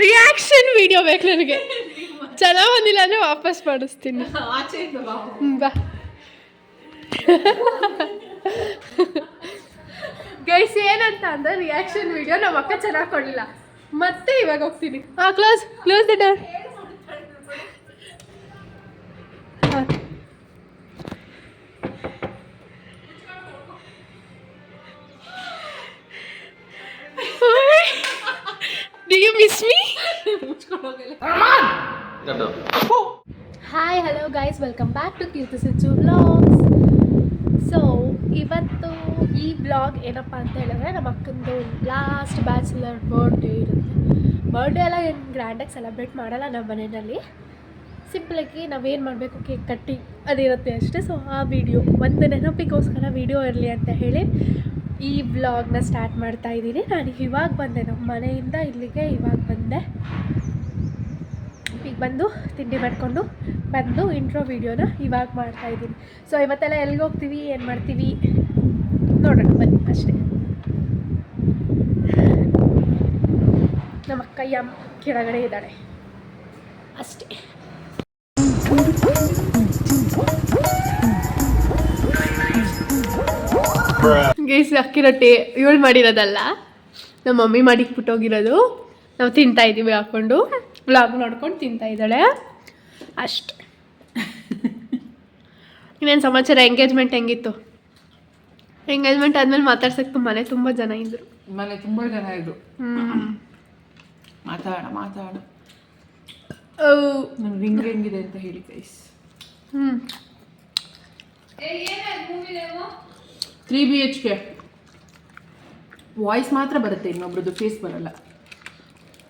Reaction video ಬೇಕು ನನಗೆ. ಚೆನ್ನಾಗಿ ಬಂದಿಲ್ಲ ಅಂದರೆ ವಾಪಸ್ ಮಾಡಿಸ್ತೀನಿ. ಬಾ ಗೈಸ್, ಏನಂತ ಅಂದರೆ ರಿಯಾಕ್ಷನ್ ವಿಡಿಯೋ ನಮ್ಮ ಅಕ್ಕ ಚೆನ್ನಾಗಿ ಕೊಡಲಿಲ್ಲ, ಮತ್ತೆ ಇವಾಗ ಹೋಗ್ತೀನಿ. Close the door. Do you miss me? Hi hello guys, welcome back to Keerthi Sinchu vlogs. So ಇವತ್ತು ಈ ಬ್ಲಾಗ್ ಏನಪ್ಪ ಅಂತ ಹೇಳಿದ್ರೆ, ನಮ್ಮ ಅಕ್ಕಂದು ಲಾಸ್ಟ್ ಬ್ಯಾಚುಲರ್ ಬರ್ಡೇ ಇರುತ್ತೆ. ಬರ್ಡೇ ಎಲ್ಲ ಏನು ಗ್ರ್ಯಾಂಡಾಗಿ ಸೆಲೆಬ್ರೇಟ್ ಮಾಡಲ್ಲ ನಮ್ಮ ಮನೆಯಲ್ಲಿ. ಸಿಂಪಲಾಗಿ ನಾವೇನು ಮಾಡಬೇಕು, ಕೇಕ್ ಕಟ್ಟಿ ಅದಿರುತ್ತೆ ಅಷ್ಟೇ. ಸೊ ಆ ವಿಡಿಯೋ ಒಂದು ನೆನಪಿಗೋಸ್ಕರ ವಿಡಿಯೋ ಇರಲಿ ಅಂತ ಹೇಳಿ ಈ ವ್ಲಾಗ್ನ ಸ್ಟಾರ್ಟ್ ಮಾಡ್ತಾ ಇದ್ದೀನಿ. ನಾನು ಇವಾಗ ಬಂದೆ ನಮ್ಮ ಮನೆಯಿಂದ ಇಲ್ಲಿಗೆ. ಇವಾಗ ಬಂದೆ, ಈಗ ಬಂದು ತಿಂಡಿ ಮಾಡಿಕೊಂಡು ಬಂದು ಇಂಟ್ರೋ ವೀಡಿಯೋನ ಇವಾಗ ಮಾಡ್ತಾಯಿದ್ದೀನಿ. ಸೊ ಇವತ್ತೆಲ್ಲ ಎಲ್ಲಿಗೆ ಹೋಗ್ತೀವಿ, ಏನು ಮಾಡ್ತೀವಿ ನೋಡೋಣ ಬನ್ನಿ ಅಷ್ಟೇ. ನಮ್ಮ ಅಕ್ಕಯ್ಯ ಕೆಳಗಡೆ ಇದ್ದಾಳೆ ಅಷ್ಟೇ. ಗೈಸ್, ಅಕ್ಕಿ ರೊಟ್ಟಿ ಇವಳು ಮಾಡಿರೋದಲ್ಲ, ನಮ್ಮ ಮಮ್ಮಿ ಮಾಡಿಕ್ಬಿಟ್ಟೋಗಿರೋದು. ನಾವು ತಿಂತಾಯಿದ್ದೀವಿ ಹಾಕ್ಕೊಂಡು, ವ್ಲಾಗ್ ನೋಡ್ಕೊಂಡು ತಿಂತಾ ಇದ್ದಾಳೆ ಅಷ್ಟೆ. ಇನ್ನೇನು ಸಮಾಚಾರ? ಎಂಗೇಜ್ಮೆಂಟ್ ಹೆಂಗಿತ್ತು? ಎಂಗೇಜ್ಮೆಂಟ್ ಆದಮೇಲೆ ಮಾತಾಡ್ಸಕ್ಕೆ ಮನೆ ತುಂಬ ಜನ ಇದ್ದರು. ಮಾತಾಡ ನನ್ನ ರಿಂಗ್ ಹೆಂಗಿದೆ ಅಂತ ಹೇಳಿ ಗೈಸ್. 3 BHK ವಾಯ್ಸ್ ಮಾತ್ರ ಬರುತ್ತೆ, ಇನ್ನೊಬ್ರದ್ದು ಫೇಸ್ ಬರಲ್ಲ.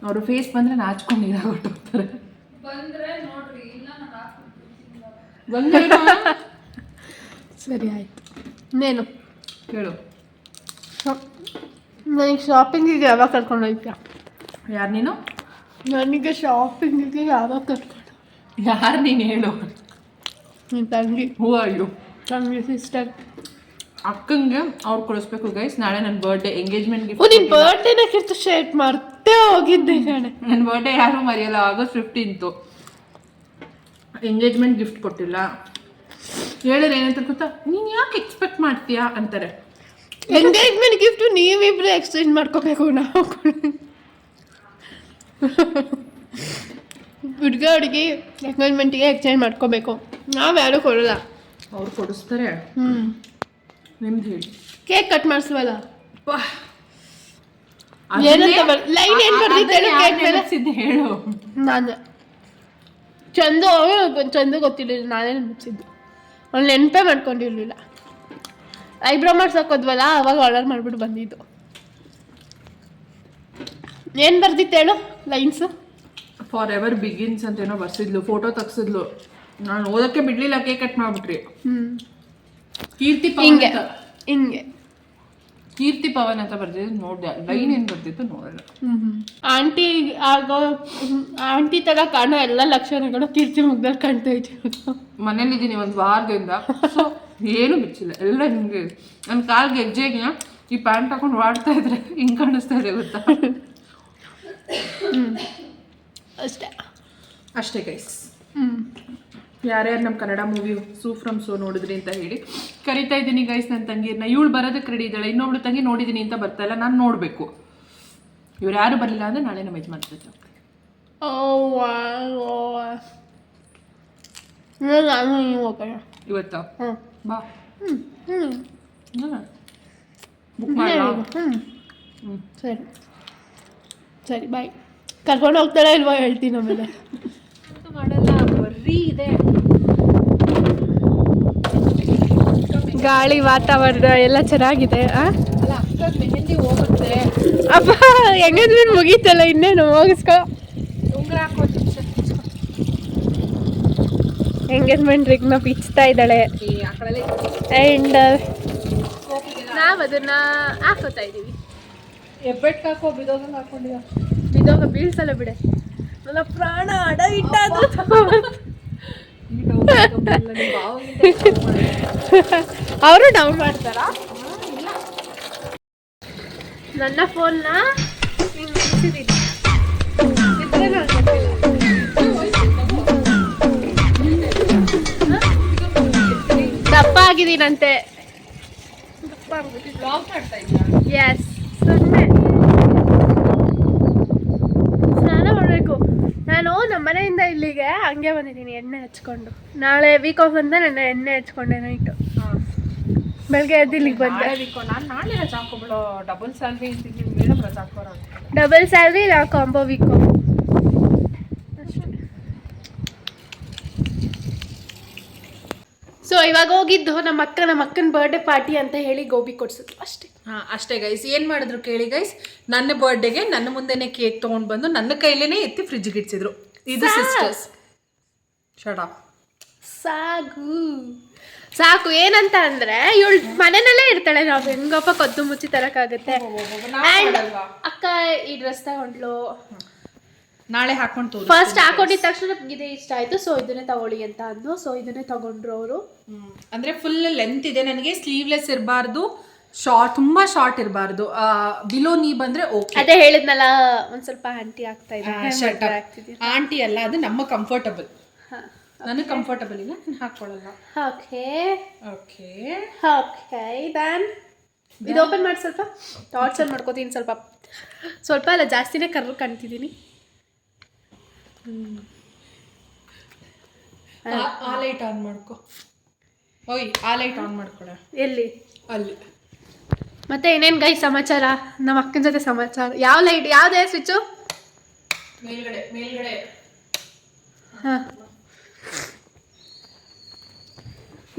ಅವರು ಫೇಸ್ ಬಂದರೆ ನಾಚ್ಕೊಂಡು ನೀರಾಗೊಟ್ಟೋಗ್ತಾರೆ. ಸರಿ ಆಯಿತು. ಇನ್ನೇನು ಹೇಳು. ನನಗೆ ಶಾಪಿಂಗಿಗೆ ಯಾವಾಗ ಕರ್ಕೊಂಡು ಹೋಗ್ತೀಯ? ಯಾರು ನೀನು? ನನಗೆ ಶಾಪಿಂಗಿಗೆ ಯಾವಾಗ ಕರ್ಕೊಂಡು? ಯಾರು ನೀನು ಹೇಳು? ನಿನ್ನ ತಂಗಿ. ಹೂ ಅಯ್ಯೋ ತಂಗಿ ಸಿಸ್ಟರ್. ಅಕ್ಕಂಗೆ ಅವ್ರು ಕೊಡಿಸ್ಬೇಕು ಗೈಸ್. ನಾಳೆ ನನ್ನ ಬರ್ಡೇ, ಎಂಗೇಜ್ಮೆಂಟ್ ಗಿಫ್ಟ್. ನಿನ್ನ ಬರ್ಡೇನ ಕಿರ್ತು ಶೇಟ್ ಮರ್ತೇ ಹೋಗಿದ್ದೆ ಕಣೆ. ನನ್ನ ಬರ್ಡೇ ಯಾರು ಮರೆಯಲ್ಲ, August 15th. ಎಂಗೇಜ್ಮೆಂಟ್ ಗಿಫ್ಟ್ ಕೊಟ್ಟಿಲ್ಲ. ಹೇಳಿದ್ರೆ ಏನಂತ ಗೊತ್ತಾ, ನೀನು ಯಾಕೆ ಎಕ್ಸ್ಪೆಕ್ಟ್ ಮಾಡ್ತೀಯಾ ಅಂತಾರೆ. ಎಂಗೇಜ್ಮೆಂಟ್ ಗಿಫ್ಟು ನೀವಿಬ್ರು ಎಕ್ಸ್ಚೇಂಜ್ ಮಾಡ್ಕೋಬೇಕು. ನಾವು ಹುಡುಗಿ ಎಂಗೇಜ್ಮೆಂಟಿಗೆ ಎಕ್ಸ್ಚೇಂಜ್ ಮಾಡ್ಕೋಬೇಕು, ನಾವು ಯಾರು ಕೊಡಲ್ಲ. ಅವ್ರು ಕೊಡಿಸ್ತಾರೆ. ನಿಮ್ದು ಹೇಳಿ. ಕೇಕ್ ಕಟ್ ಮಾಡಿಸುವಲ್ಲ, ಏನಂತ ಲೈನ್ ಏನು ಬರ್ದಿದ್ದೇಳು ಕೇಕ್ ಮೇಲೆ? ಹೇಳು. ನಾನು ಚಂದು ಗೊತ್ತಿರಲಿಲ್ಲ, ನಾನೇ ಮುಚ್ಚಿದ್ದು. ಅವ್ಳು ನೆನಪೇ ಮಾಡ್ಕೊಂಡಿರಲಿಲ್ಲ. ಐಬ್ರೋ ಮಾಡ್ಸೋಕೋದ್ವಲ್ಲ, ಅವಾಗ ಆರ್ಡರ್ ಮಾಡಿಬಿಟ್ಟು ಬಂದಿದ್ದು. ಏನು ಬರ್ದಿತ್ತೇಳು ಲೈನ್ಸು? ಫಾರ್ ಎವರ್ ಬಿಗಿನ್ಸ್ ಅಂತ ಏನೋ ಬರ್ಸಿದ್ಲು, ಫೋಟೋ ತೆಗ್ಸಿದ್ಲು. ನಾನು ಓದಕ್ಕೆ ಬಿಡ್ಲಿಲ್ಲ, ಕೇಕ್ ಕಟ್ ಮಾಡ್ಬಿಟ್ರಿ. ಕೀರ್ತಿ ಹಿಂಗೆ ಕೀರ್ತಿ ಪವನ್ ಅಂತ ಬರ್ತಿದ್ದು ನೋಡಿದೆ. ಲೈನ್ ಏನು ಬರ್ತಿತ್ತು ನೋಡಲ್ಲ. ಆಂಟಿ ಆಗೋ ಆಂಟಿ ಥರ ಕಾಣೋ ಎಲ್ಲ ಲಕ್ಷಣಗಳು ಕೀರ್ತಿ ಮುಗ್ದಲ್ಲಿ ಕಾಣ್ತಾ ಇದ್ದೀವಿ. ಮನೇಲಿದ್ದೀನಿ ಒಂದು ವಾರದಿಂದ, ಸೊ ಏನು ಬಿಚ್ಚಿಲ್ಲ, ಎಲ್ಲ ಹಿಂಗೆ. ನನ್ನ ಕಾಲ್ಗೆ ಹೆಜ್ಜೆಗೆ ಈ ಪ್ಯಾಂಟ್ ಹಾಕೊಂಡು ಓಡಾಡ್ತಾ ಇದ್ರೆ ಹಿಂಗೆ ಕಾಣಿಸ್ತಾ ಇದೆ ಗೊತ್ತಾ. ಅಷ್ಟೇ ಗೈಸ್. ಯಾರ್ಯಾರು ನಮ್ಮ ಕನ್ನಡ ಮೂವಿ ಸೂ ಫ್ರಮ್ ಸೋ ನೋಡಿದ್ರಿ ಅಂತ ಹೇಳಿ ಕರಿತಾ ಇದ್ದೀನಿ ಗೈಸ್. ನನ್ನ ತಂಗಿಯನ್ನ, ಇವಳು ಬರೋದಕ್ಕೆ ರೆಡಿ ಇದ್ದಾಳೆ. ಇನ್ನೊಬ್ಳು ತಂಗಿ ನೋಡಿದ್ದೀನಿ ಅಂತ ಬರ್ತಾ ಇಲ್ಲ, ನಾನು ನೋಡಬೇಕು. ಇವ್ರು ಯಾರು ಬರಲಿಲ್ಲ ಅಂದರೆ ನಾಳೆ ನಮ್ಮ ಯಜಮಾನ್ರ ಇವತ್ತಾ ಬಾ. ಬುಕ್ ಮಾಡಲಾ? ಸರಿ ಸರಿ ಬಾಯ್. ಕರ್ಕೊಂಡು ಹೋಗ್ತಾರ ಇಲ್ವಾ ಹೇಳ್ತೀನಿ ಆಮೇಲೆ. ಮಾಡಲ್ಲ, ಬರ್ರಿ ಇದೆ. ಗಾಳಿ ವಾತಾವರಣ ಎಲ್ಲ ಚೆನ್ನಾಗಿದೆ. ಅಲ್ಲ ಅಕ್ಕ ಮೆಹಂದಿ ಹೋಗುತ್ತೆ. ಅಪ್ಪ ಎಂಗೇಜ್ಮೆಂಟ್ ಮುಗೀತಲ್ಲ, ಇನ್ನೇನು ಹೋಗಿಸ್ಕೊ. ಉಂಗುರ ಹಾಕೋದು ಎಂಗೇಜ್ಮೆಂಟ್ ರಿಂಗ್ನ ಬಿಚ್ತಾ ಇದ್ದಾಳೆ. ಆ್ಯಂಡ್ ನಾವು ಅದನ್ನು ಹಾಕೋತಾ ಇದ್ದೀವಿ. ಎಬ್ಬೆಟ್ಗೆ ಹಾಕೋ, ಬಿದೋಗಂಗೆ ಹಾಕೊಂಡಿದ್ದ. ಬಿದೋಗ ಬೀಳ್ಸಲ್ಲ ಬಿಡೆ, ನನ್ನ ಪ್ರಾಣ ಅಡ ಇಟ್ಟಾದ್ರು. ಅವರು ಡೌನ್ ಮಾಡ್ತಾರಾ? ನನ್ನ ಫೋನ್ನ ಹಿಂಗೆ ಆಗಿದ್ದೀನಂತೆ. ಎಸ್, ಸ್ನಾನ ಮಾಡಬೇಕು. ನಾನು ನಮ್ಮ ಮನೆಯಿಂದ ಇಲ್ಲಿಗೆ ಹಂಗೆ ಬಂದಿದ್ದೀನಿ ಎಣ್ಣೆ ಹಚ್ಕೊಂಡು. ನಾಳೆ ವೀಕ್ ಆಫ್ ಅಂತ ನನ್ನ ಎಣ್ಣೆ ಹಚ್ಕೊಂಡೆ ನೈಟು. ಬೆಳಗ್ಗೆ ಎದ್ದು ಇಲ್ಲಿಗೆ ಬಂದೆ. ನಾನು ನಾಳೆ ರಜಾ ಹಾಕೋಬಿಡೋ, ಡಬಲ್ ಸ್ಯಾಲ್ರಿ ಮೇಡಮ್ ರಜಾ ಹಾಕೋರ. ಡಬಲ್ ಸ್ಯಾಲ್ರಿ ನಾ ಕಾಂಬೋ ವೀಕ್ ಆಫ್. ಸೊ ಇವಾಗ ಹೋಗಿದ್ದು ನಮ್ಮ ಅಕ್ಕನ ಬರ್ಡೇ ಪಾರ್ಟಿ ಅಂತ ಹೇಳಿ ಗೋಬಿ ಕೊಡ್ಸಿದ್ರು ಅಷ್ಟೇ. ಅಷ್ಟೇ ಗೈಸ್. ಏನು ಮಾಡಿದ್ರು ಕೇಳಿ ಗೈಸ್, ನನ್ನ ಬರ್ಡೇಗೆ ನನ್ನ ಮುಂದೆನೇ ಕೇಕ್ ತೊಗೊಂಡು ಬಂದು ನನ್ನ ಕೈಲೇನೆ ಎತ್ತಿ ಫ್ರಿಜ್ಗೆ ಇಡ್ಸಿದ್ರು. ಇದು ಸಿಸ್ಟರ್ಸ್. ಶಡಪ್. ಸಾಕು. ಏನಂತ ಅಂದ್ರೆ ಇವಳು ಮನೆಯಲ್ಲೇ ಇರ್ತಾಳೆ, ನಾವು ಹೆಂಗಪ್ಪ ಕದ್ದು ಮುಚ್ಚಿ ತರಕಾಗುತ್ತೆ. ಅಕ್ಕ ಈ ಡ್ರೆಸ್ ತಗೊಂಡ್ಲು, ನಾಳೆ ಹಾಕೊಂಡು ಫಸ್ಟ್ ಹಾಕೊಂಡಿದ ತಕ್ಷಣ ಇದೆ ಇಷ್ಟ ಆಯ್ತು, ಸೊ ಇದನ್ನೇ ತಗೊಳ್ಳಿ ಅಂತ ಅಂದು. ಸೊ ಇದನ್ನೇ ತಗೊಂಡ್ರು ಅವರು. ಅಂದ್ರೆ ಫುಲ್ ಲೆಂತ್ ಇದೆ ನನಗೆ, ಸ್ಲೀವ್ಲೆಸ್ ಇರಬಾರ್ದು, ಶಾರ್ಟ್, ತುಂಬಾ ಶಾರ್ಟ್ ಇರಬಾರ್ದು, ಬಿಲೋ ನೀ ಬಂದ್ರೆ ಓಕೆ. ಅದೇ ಹೇಳಿದ್ನಲ್ಲ, ಒಂದ್ ಸ್ವಲ್ಪ ಆಂಟಿ ಆಗ್ತಾ ಇದೆ. ಆಂಟಿ ಅಲ್ಲ, ಅದು ನಮ್ಮ ಕಂಫರ್ಟಬಲ್. ನನಗೆ ಕಂಫರ್ಟಬಲ್ ಇಲ್ಲ, ನಾನು ಹಾಕೊಳ್ಳಲ್ಲ. ಓಕೆ ಓಕೆ ಓಕೆ ದನ್ ಇದು ಓಪನ್ ಮಾಡಿ. ಸ್ವಲ್ಪ ಟಾರ್ಚರ್ ಮಾಡ್ಕೋತೀನಿ. ಸ್ವಲ್ಪ ಅಲ್ಲ, ಜಾಸ್ತಿನೇ ಕರ್ರು ಕಾಣ್ತಿದ್ದೀನಿ. ಆ ಲೈಟ್ ಆನ್ ಮಾಡ್ಕೊ. ಓಯ್, ಆ ಲೈಟ್ ಆನ್ ಮಾಡ್ಕೊಳ. ಎಲ್ಲಿ? ಅಲ್ಲಿ. ಮತ್ತೆ ಏನೇನು ಗೈ ಸಮಾಚಾರ? ನಮ್ಮ ಅಕ್ಕನ ಜೊತೆ ಸಮಾಚಾರ. ಯಾವ ಲೈಟ್? ಯಾವುದೇ ಸ್ವಿಚ್ಚು? ಮೇಲ್ಗಡೆ. ಹಾಂ,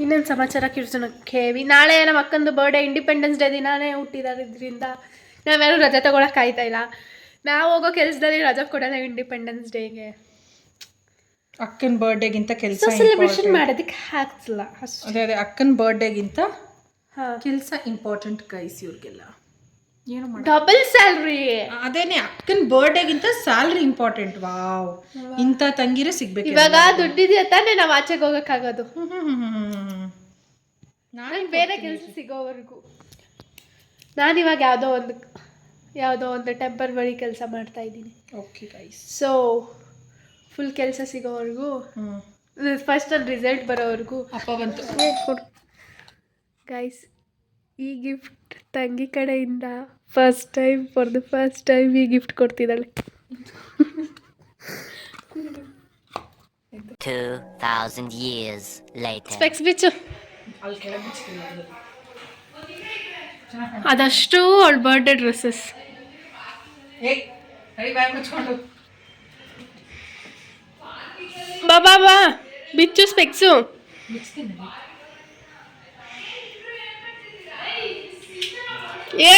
ಇನ್ನೇನು ಸಮಾಚಾರ ಕಿರ್ಸೋಣಕ್ಕೆ? ನಾಳೆ ನಮ್ಮ ಅಕ್ಕಂದು ಬರ್ಡೇ, ಇಂಡಿಪೆಂಡೆನ್ಸ್ ಡೇ ದಿನಾನೇ ಹುಟ್ಟಿದಾದ್ರಿಂದ ನಾವ್ಯಾರು ರಜೆ ತಗೊಳಕ್ಕೆ ಆಯ್ತಾ ಇಲ್ಲ. ನಾವು ಹೋಗೋ ಕೆಲಸದಲ್ಲಿ ರಜೆ ಕೊಡೋಣ ಇಂಡಿಪೆಂಡೆನ್ಸ್ ಡೇಗೆ. ಅಕ್ಕನ ಬರ್ಡೇಗಿಂತ ಕೆಲಸ ಸೆಲೆಬ್ರೇಷನ್ ಮಾಡೋದಕ್ಕೆ ಆಗ್ತಿಲ್ಲ ಅಷ್ಟೇ. ಅದೇ ಅಕ್ಕನ ಬರ್ಡೇಗಿಂತ ಕೆಲಸ ಇಂಪಾರ್ಟೆಂಟ್ ಗೈಸ್ ಇವ್ರಿಗೆಲ್ಲ. ಏನು ಮಾಡಿ ಡಬಲ್ ಸ್ಯಾಲ್ರಿ. ಅದೇನೆ, ಅಕ್ಕನ ಬರ್ಡೇಗಿಂತ ಸ್ಯಾಲ್ರಿ ಇಂಪಾರ್ಟೆಂಟ್. ವಾವ್, ಇಂಥ ತಂಗಿರೇ ಸಿಗ್ಬೇಕು. ಇವಾಗ ದುಡ್ಡಿದೆಯಾ ತಾನೇ ನಾವು ಆಚೆಗೆ ಹೋಗೋಕ್ಕಾಗೋದು. ನಾನು ಬೇರೆ ಕೆಲಸ ಸಿಗೋವರೆಗೂ. ನಾನು ಇವಾಗ ಯಾವುದೋ ಒಂದು ಟೆಂಪರರಿ ಕೆಲಸ ಮಾಡ್ತಾ ಇದ್ದೀನಿ. Okay guys. ಸೊ ಫುಲ್ ಕೆಲಸ ಸಿಗೋವರೆಗೂ, ಫಸ್ಟ್ ಅಲ್ಲಿ ರಿಸಲ್ಟ್ ಬರೋವರೆಗೂ ಅಪ್ಪ ಬಂತು. ಗೈಸ್, ಈ ಗಿಫ್ಟ್ ತಂಗಿ ಕಡೆಯಿಂದ ಫಾರ್ ದ ಫಸ್ಟ್ ಟೈಮ್ ಈ ಗಿಫ್ಟ್ ಕೊಡ್ತಿದ್ದಾಳೆ. 2000 years later. ಸ್ಪೆಕ್ಸ್ ಬಿಚ್ಚು. ಅದಷ್ಟು ಅವಳ ಬರ್ಡೇ ಡ್ರೆಸ್ಸಸ್. ಬಾ ಬಿಚ್ಚು ಸ್ಪೆಕ್ಸು.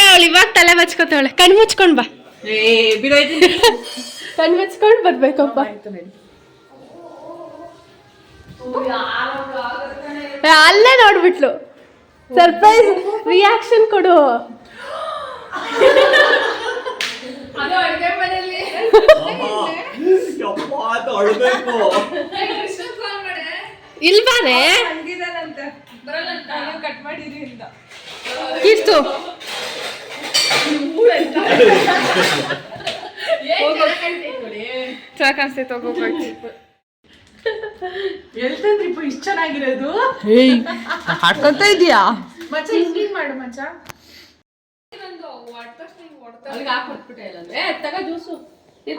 ಅವಳು ಇವಾಗ ತಲೆ ಬಚ್ಕೋತಾವಳೆ. ಕಣ್ಣು ಮುಚ್ಕೊಂಡು ಬಾ. ಕಣ್ಣು ಮುಚ್ಕೊಂಡು ಬರ್ಬೇಕಪ್ಪ. ಅಲ್ಲೇ ನೋಡ್ಬಿಟ್ಲು. ಸರ್ಪ್ರೈಸ್ ರಿಯಾಕ್ಷನ್ ಕೊಡು. ಇಲ್ವಾನೆ ಕಿರ್ತು. ಸಾಕಾಗ್ತೈತೆ ಹೋಗ್ಬೇಕು. ಎಲ್ತಂದ್ರಿಪ್ಪ ಇಷ್ಟು ಚೆನ್ನಾಗಿರೋದು. ಹಾಡ್ಕೊಂತ ಇದೀಯಾ ಮಚ್ಚ? ಹಿಂಗಿಂಗ್ ಮಾಡು ಮಚ್ಚ.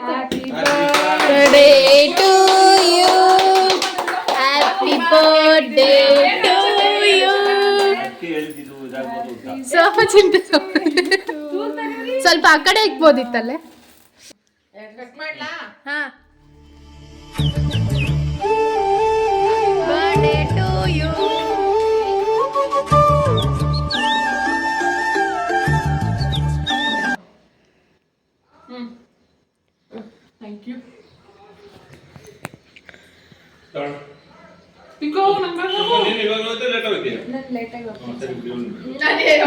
Happy birthday to you. Happy birthday to you. ಸ್ವಲ್ಪ ಆ ಕಡೆ ಇಕ್ಬೋದಿತ್ತಲ್ಲೇ. ಹಾ, birthday to you. Thank you.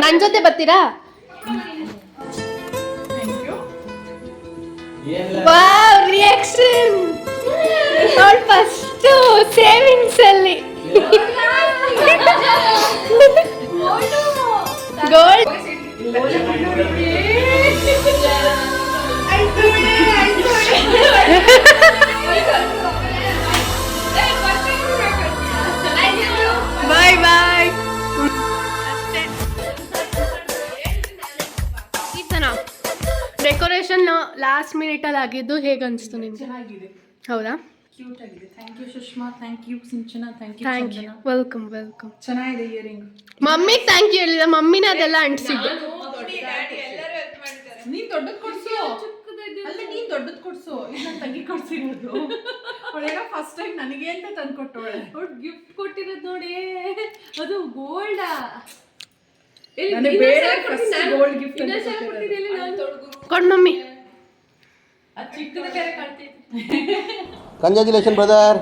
ನನ್ನ ಜೊತೆ ಬರ್ತೀರಾ? ವಾವ್, ರಿಯಾಕ್ಷನ್ ಫಸ್ಟ್ ಸೇವಿಂಗ್ಸ್ ಅಲ್ಲಿ ಗೋಲ್ಡ್. Bye bye. ಲಾಸ್ಟ್ ಮಿನಿಟಲ್ಲಿ ಆಗಿದ್ದು ಹೇಗೆ ಅನಿಸ್ತು ನಿಮಗೆ? ಚೆನ್ನಾಗಿದೆ, ಹೌದಾ? ಕ್ಯೂಟ್ ಆಗಿದೆ. Thank you Sushma, thank you Sinchana, thank you thank you, Chandana. Welcome welcome. ಚೆನ್ನಾಗಿದೆ ಇಯರಿಂಗ್. ಮಮ್ಮಿಗೆ ಥ್ಯಾಂಕ್ ಯು ಹೇಳಿದ, ಮಮ್ಮಿನ ಅದೆಲ್ಲ ಅಂಟಿಸಿದ್ದು. ನೀನ್ ದೊಡ್ಡದ್ ಕೊಡ್ಸು, ಅಲ್ಲ ನೀನ್ ದೊಡ್ಡದ್ ಕೊಡ್ಸು, ನನ್ನ ತಂಗಿ ಕೊಡ್ಸಿರೋದು. ಅವಳೇನೋ ಫಸ್ಟ್ ಟೈಮ್ ನನಗೆ ಅಂತ ತಂದು ಕೊಟ್ಟವಳೆ. ಅವ್ಳು ಗಿಫ್ಟ್ ಕೊಟ್ಟಿರೋದು ನೋಡಿ, ಅದು ಗೋಲ್ಡಾ? ಗೋಲ್ಡ್ ಗಿಫ್ಟ್ ಕೊಂಡ್ ಮಮ್ಮಿ. Congratulation brother.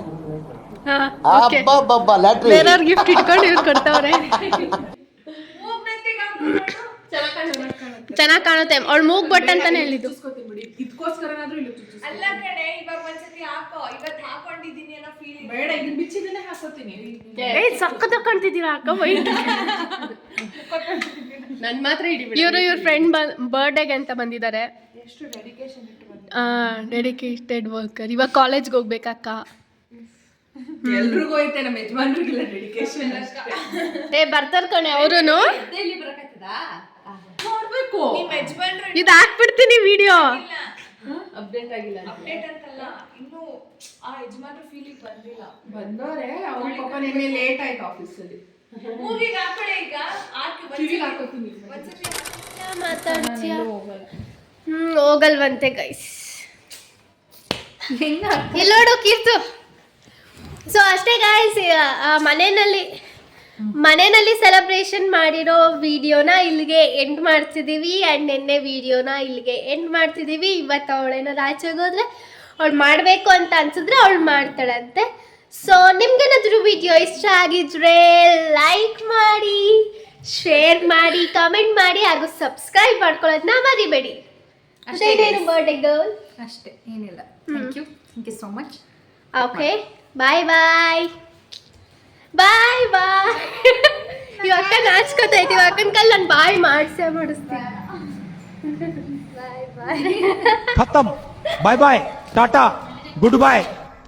ಲ್ಯಾಟ್ರಿ ಬೇರೆಯವ್ರ ಗಿಫ್ಟ್ ಇಟ್ಕೊಂಡು ಇವ್ರು ಕೊಡ್ತಾವ್ರೆ. ಚೆನ್ನಾಗಿ ಕಾಣುತ್ತೆ. ಅವಳು ಮೂಗ್ ಬಟ್ ಅಂತಾನೆ ಹೇಳಿದ್ದು. ಇದಕ್ಕೋಸ್ಕರನಾದ್ರೂ ಇಲ್ಲ ಅಲ್ಲ ಕಣೆ, ಇವಾಗ ಒಂದ್ಸತಿ ಹಾಕೋ, ಇವತ್ತು ಹಾಕೊಂಡಿದ್ದೀನಿ ಅನ್ನೋ ಫೀಲಿಂಗ್. ಬೇಡ, ಇದನ್ನ ಬಿಚ್ಚಿದನೆ ಹಾಕೋತೀನಿ. ಸಕ್ಕತ್ತ ಕಾಣ್ತಿದ್ದೀರಾ ಅಕ್ಕ, ವೈಟ್. ನನ್ ಮಾತ್ರ ಇವ್ರ ಫ್ರೆಂಡ್ ಬರ್ಡೇಗೆ ಅಂತ ಬಂದಿದ್ದಾರೆ. ಎಷ್ಟು ಡೆಡಿಕೇಶನ್ ಇಟ್ಟು ಬಂದ. Dedicated worker. ಇವಾಗ ಕಾಲೇಜ್ಗೆ ಹೋಗ್ಬೇಕಕ್ಕ. ಎಲ್ರಿಗೂ ಐತೆ, ನಮ್ಮ ಯಜಮಾನ್ರಿಗಿಲ್ಲ ಡೆಡಿಕೇಶನ್. ಬರ್ತಾರ ಕಣೆ ಅವರುನು. ನೋಡ್ಬೇಕು, ನಿಮ್ಮ ಯಜಮಾನ್ರು ಇದು ಹಾಕ್ಬಿಡ್ತೀನಿ ವಿಡಿಯೋ. ಅಪ್ಡೇಟ್ ಆಗಿಲ್ಲ. ಅಪ್ಡೇಟ್ ಅಂತಲ್ಲ, ಇನ್ನು ಆ ಯಜಮಾನ್ರು ಫೀಲಿಂಗ್ ಬಂದಿಲ್ಲ. ಬಂದವ್ರೆ. ಅವ್ರ ಪಾಪ ನಿನ್ನೆ ಲೇಟ್ ಆಯ್ತು ಆಫೀಸಲ್ಲಿ. ಮೂಗಿಗೆ ಹಾಕೊಳ್ಳೆ, ಈಗ ಕಿವಿಗೆ ಹಾಕೋತೀನಿ. ಒಂದ್ಸತಿ ಮಾತಾಡ್ತೀಯ? ಹೋಗಲ್ವಂತೆ ಗೈಸ್. ಎಲ್ಲೋಡು ಕೀರ್ತು. ಸೊ ಅಷ್ಟೇ ಗೈಸ್, ಮನೆಯಲ್ಲಿ ಸೆಲೆಬ್ರೇಷನ್ ಮಾಡಿರೋ ವಿಡಿಯೋನ ಇಲ್ಲಿಗೆ ಎಂಡ್ ಮಾಡ್ತಿದ್ದೀವಿ. ಆ್ಯಂಡ್ ನಿನ್ನೆ ವಿಡಿಯೋನ ಇಲ್ಲಿಗೆ ಎಂಡ್ ಮಾಡ್ತಿದ್ದೀವಿ. ಇವತ್ತು ಅವಳೇನಾದ್ರು ಆಚೆಗೆ ಹೋದ್ರೆ ಅವಳು ಮಾಡಬೇಕು ಅಂತ ಅನ್ಸಿದ್ರೆ ಅವಳು ಮಾಡ್ತಾಳಂತೆ. ಸೊ ನಿಮ್ಗೇನಾದರೂ ವಿಡಿಯೋ ಇಷ್ಟ ಆಗಿದ್ರೆ ಲೈಕ್ ಮಾಡಿ, ಶೇರ್ ಮಾಡಿ, ಕಮೆಂಟ್ ಮಾಡಿ ಹಾಗೂ ಸಬ್ಸ್ಕ್ರೈಬ್ ಮಾಡ್ಕೊಳ್ಳೋದನ್ನ ಮರಿಬೇಡಿ. ಅದೇನೇನು ಬರ್ಡೇ ಗರ್ಲ್ ಅಷ್ಟೇ, ಏನಿಲ್ಲ. Thank you so much. Okay, bye bye bye bye. ಇವ್ ಅಕ್ಕ ನಾಚ್ಕೋತೈತಿ. ಇವ್ ಅಕ್ಕನ ಕಲ್ ನಾನು ಬಾಯ್ ಮಾಡಿಸ್ತೀನಿ. खत्म. बाय बाय, टाटा, गुड बाय,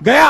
गया.